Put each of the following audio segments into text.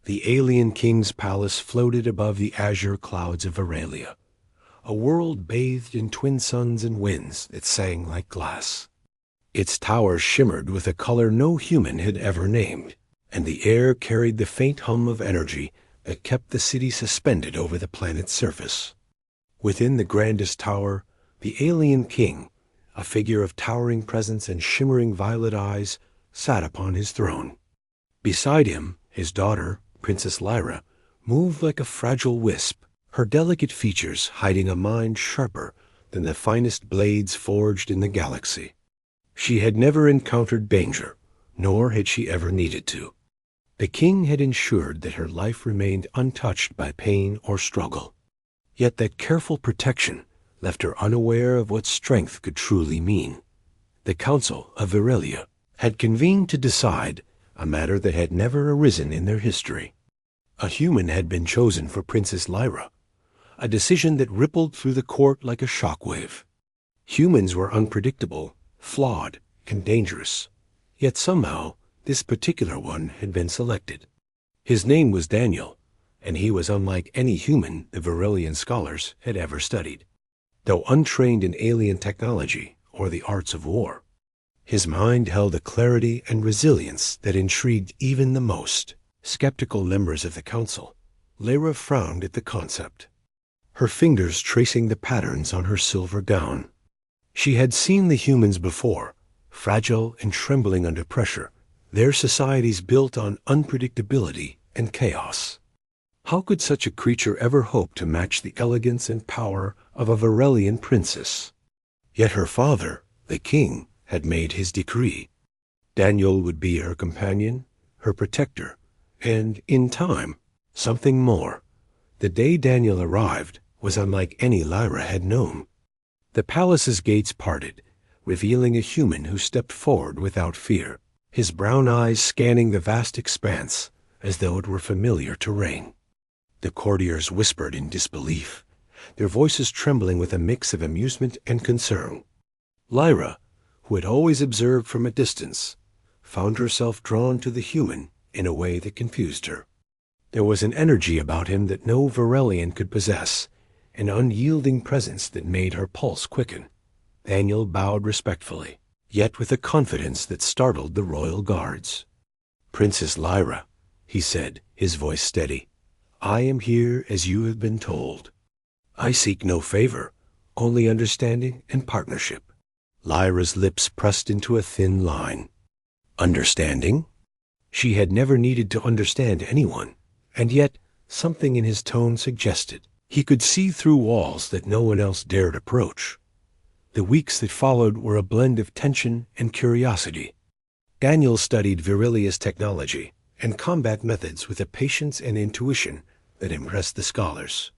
The alien king's palace floated above the azure clouds of Aurelia, a world bathed in twin suns and winds that sang like glass. Its towers shimmered with a color no human had ever named, and the air carried the faint hum of energy that kept the city suspended over the planet's surface. Within the grandest tower, the alien king, a figure of towering presence and shimmering violet eyes, sat upon his throne. Beside him, his daughter, Princess Lyra, moved like a fragile wisp, her delicate features hiding a mind sharper than the finest blades forged in the galaxy. She had never encountered danger, nor had she ever needed to. The king had ensured that her life remained untouched by pain or struggle. Yet that careful protection left her unaware of what strength could truly mean. The Council of Aurelia had convened to decide a matter that had never arisen in their history. A human had been chosen for Princess Lyra, a decision that rippled through the court like a shockwave. Humans were unpredictable, flawed, and dangerous, yet somehow this particular one had been selected. His name was Daniel, and he was unlike any human the Varelian scholars had ever studied. Though untrained in alien technology or the arts of war, his mind held a clarity and resilience that intrigued even the most skeptical members of the council. Lyra frowned at the concept, her fingers tracing the patterns on her silver gown. She had seen the humans before, fragile and trembling under pressure, their societies built on unpredictability and chaos. How could such a creature ever hope to match the elegance and power of a Varelian princess? Yet her father, the king, had made his decree. Daniel would be her companion, her protector, and, in time, something more. The day Daniel arrived was unlike any Lyra had known. The palace's gates parted, revealing a human who stepped forward without fear, his brown eyes scanning the vast expanse as though it were familiar terrain. The courtiers whispered in disbelief, their voices trembling with a mix of amusement and concern. Lyra, who had always observed from a distance, found herself drawn to the human in a way that confused her. There was an energy about him that no Varelian could possess, an unyielding presence that made her pulse quicken. Daniel bowed respectfully, yet with a confidence that startled the royal guards. "Princess Lyra," he said, his voice steady, "I am here as you have been told. I seek no favor, only understanding and partnership." Lyra's lips pressed into a thin line. Understanding? She had never needed to understand anyone, and yet something in his tone suggested he could see through walls that no one else dared approach. The weeks that followed were a blend of tension and curiosity. Daniel studied Virilia's technology and combat methods with a patience and intuition that impressed the scholars.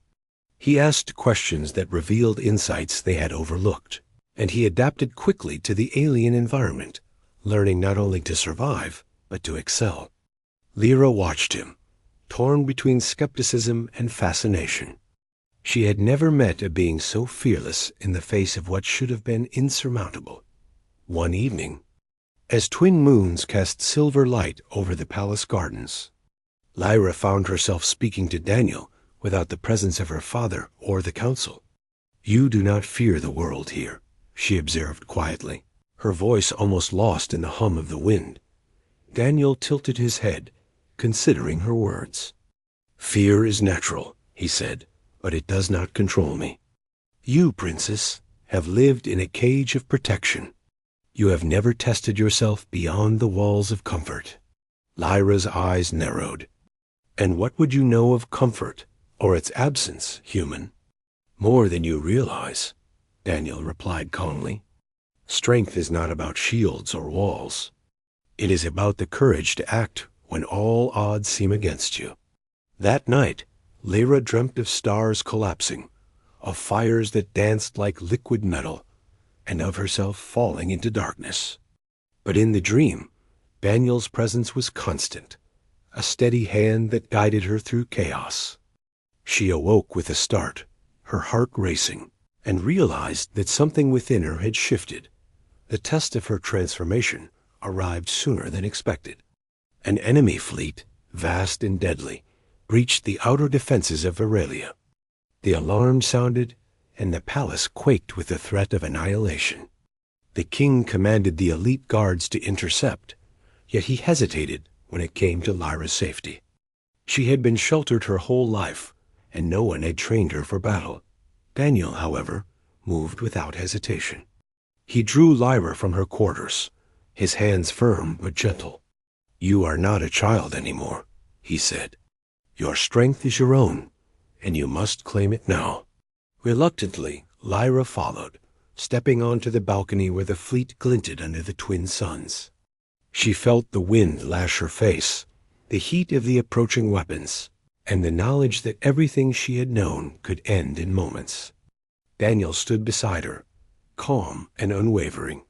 He asked questions that revealed insights they had overlooked, and he adapted quickly to the alien environment, learning not only to survive, but to excel. Lyra watched him, torn between skepticism and fascination. She had never met a being so fearless in the face of what should have been insurmountable. One evening, as twin moons cast silver light over the palace gardens, Lyra found herself speaking to Daniel without the presence of her father or the council. "You do not fear the world here," she observed quietly, her voice almost lost in the hum of the wind. Daniel tilted his head, considering her words. "Fear is natural," he said, "but it does not control me. You, princess, have lived in a cage of protection. You have never tested yourself beyond the walls of comfort." Lyra's eyes narrowed. "And what would you know of comfort, or its absence, human?" "More than you realize," Daniel replied calmly. "Strength is not about shields or walls. It is about the courage to act when all odds seem against you." That night, Lyra dreamt of stars collapsing, of fires that danced like liquid metal, and of herself falling into darkness. But in the dream, Daniel's presence was constant, a steady hand that guided her through chaos. She awoke with a start, her heart racing, and realized that something within her had shifted. The test of her transformation arrived sooner than expected. An enemy fleet, vast and deadly, breached the outer defenses of Aurelia. The alarm sounded, and the palace quaked with the threat of annihilation. The king commanded the elite guards to intercept, yet he hesitated when it came to Lyra's safety. She had been sheltered her whole life, and no one had trained her for battle. Daniel, however, moved without hesitation. He drew Lyra from her quarters, his hands firm but gentle. "You are not a child anymore," he said. "Your strength is your own, and you must claim it now." Reluctantly, Lyra followed, stepping onto the balcony where the fleet glinted under the twin suns. She felt the wind lash her face, the heat of the approaching weapons, and the knowledge that everything she had known could end in moments. Daniel stood beside her, calm and unwavering.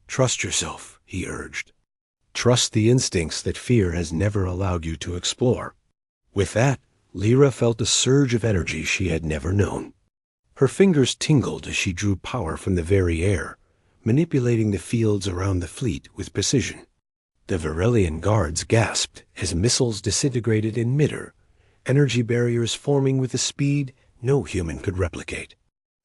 "Trust yourself," he urged. "Trust the instincts that fear has never allowed you to explore." With that, Lyra felt a surge of energy she had never known. Her fingers tingled as she drew power from the very air, manipulating the fields around the fleet with precision. The Varelian guards gasped as missiles disintegrated in midair, energy barriers forming with a speed no human could replicate.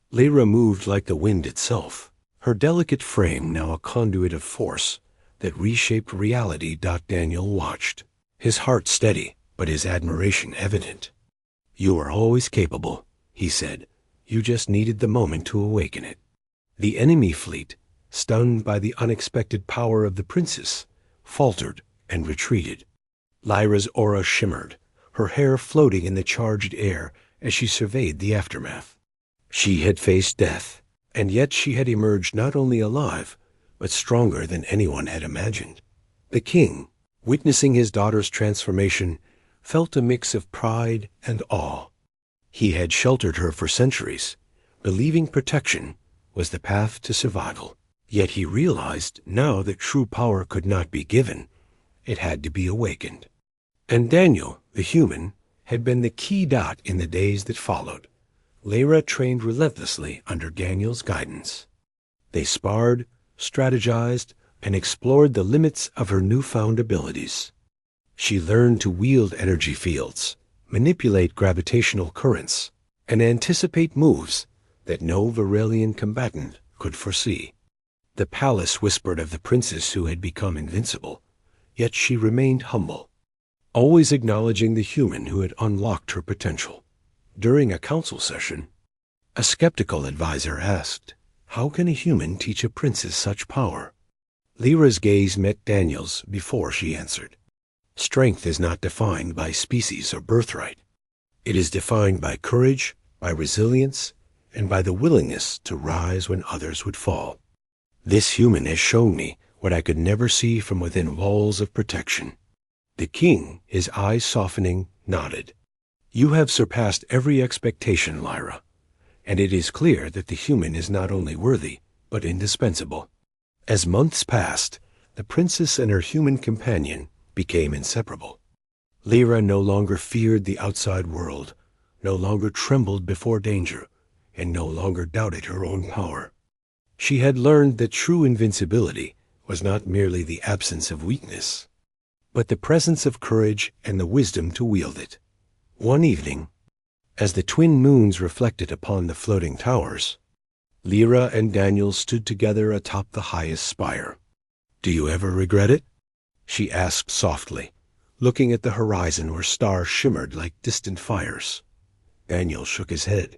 Lyra moved like the wind itself, her delicate frame now a conduit of force that reshaped reality. Daniel watched, his heart steady, but his admiration evident. "You are always capable," he said. "You just needed the moment to awaken it." The enemy fleet, stunned by the unexpected power of the princess, faltered and retreated. Lyra's aura shimmered, her hair floating in the charged air as she surveyed the aftermath. She had faced death, and yet she had emerged not only alive, but stronger than anyone had imagined. The king, witnessing his daughter's transformation, felt a mix of pride and awe. He had sheltered her for centuries, believing protection was the path to survival. Yet he realized now that true power could not be given. It had to be awakened. And Daniel, the human, had been the key dot in the days that followed. Lyra trained relentlessly under Daniel's guidance. They sparred, strategized, and explored the limits of her newfound abilities. She learned to wield energy fields, manipulate gravitational currents, and anticipate moves that no Varelian combatant could foresee. The palace whispered of the princess who had become invincible, yet she remained humble, always acknowledging the human who had unlocked her potential. During a council session, a skeptical advisor asked, "How can a human teach a princess such power?" Lyra's gaze met Daniel's before she answered. "Strength is not defined by species or birthright. It is defined by courage, by resilience, and by the willingness to rise when others would fall. This human has shown me what I could never see from within walls of protection." The king, his eyes softening, nodded. "You have surpassed every expectation, Lyra, and it is clear that the human is not only worthy, but indispensable." As months passed, the princess and her human companion became inseparable. Lyra no longer feared the outside world, no longer trembled before danger, and no longer doubted her own power. She had learned that true invincibility was not merely the absence of weakness, but the presence of courage and the wisdom to wield it. One evening, as the twin moons reflected upon the floating towers, Lyra and Daniel stood together atop the highest spire. "Do you ever regret it?" she asked softly, looking at the horizon where stars shimmered like distant fires. Daniel shook his head.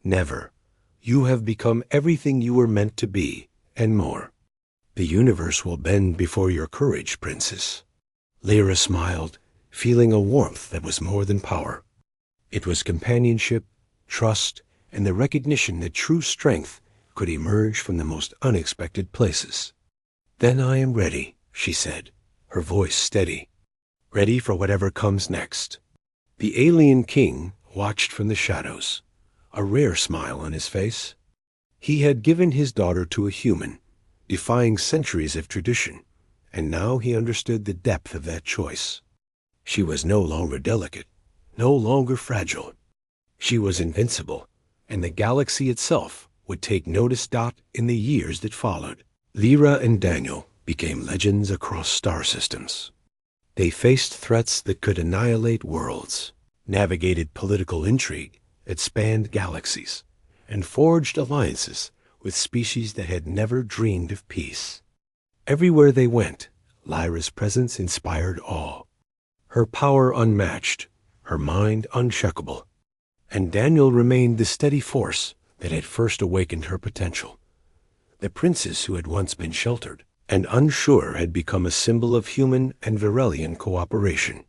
"Never. You have become everything you were meant to be, and more. The universe will bend before your courage, princess." Lyra smiled, feeling a warmth that was more than power. It was companionship, trust, and the recognition that true strength could emerge from the most unexpected places. "Then I am ready," she said, her voice steady. "Ready for whatever comes next." The alien king watched from the shadows, a rare smile on his face. He had given his daughter to a human, defying centuries of tradition, and now he understood the depth of that choice. She was no longer delicate, no longer fragile. She was invincible, and the galaxy itself would take notice. In the years that followed, Lyra and Daniel became legends across star systems. They faced threats that could annihilate worlds, navigated political intrigue that spanned galaxies, and forged alliances with species that had never dreamed of peace. Everywhere they went, Lyra's presence inspired awe. Her power unmatched, her mind unshakable, and Daniel remained the steady force that had first awakened her potential. The princess who had once been sheltered and unsure had become a symbol of human and Varelian cooperation,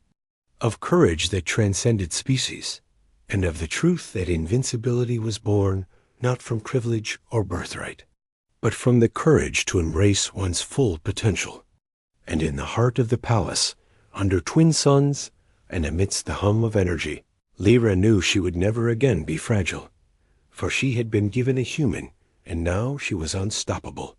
of courage that transcended species, and of the truth that invincibility was born not from privilege or birthright, but from the courage to embrace one's full potential. And in the heart of the palace, under twin suns and amidst the hum of energy, Lyra knew she would never again be fragile, for she had been given a human, and now she was unstoppable.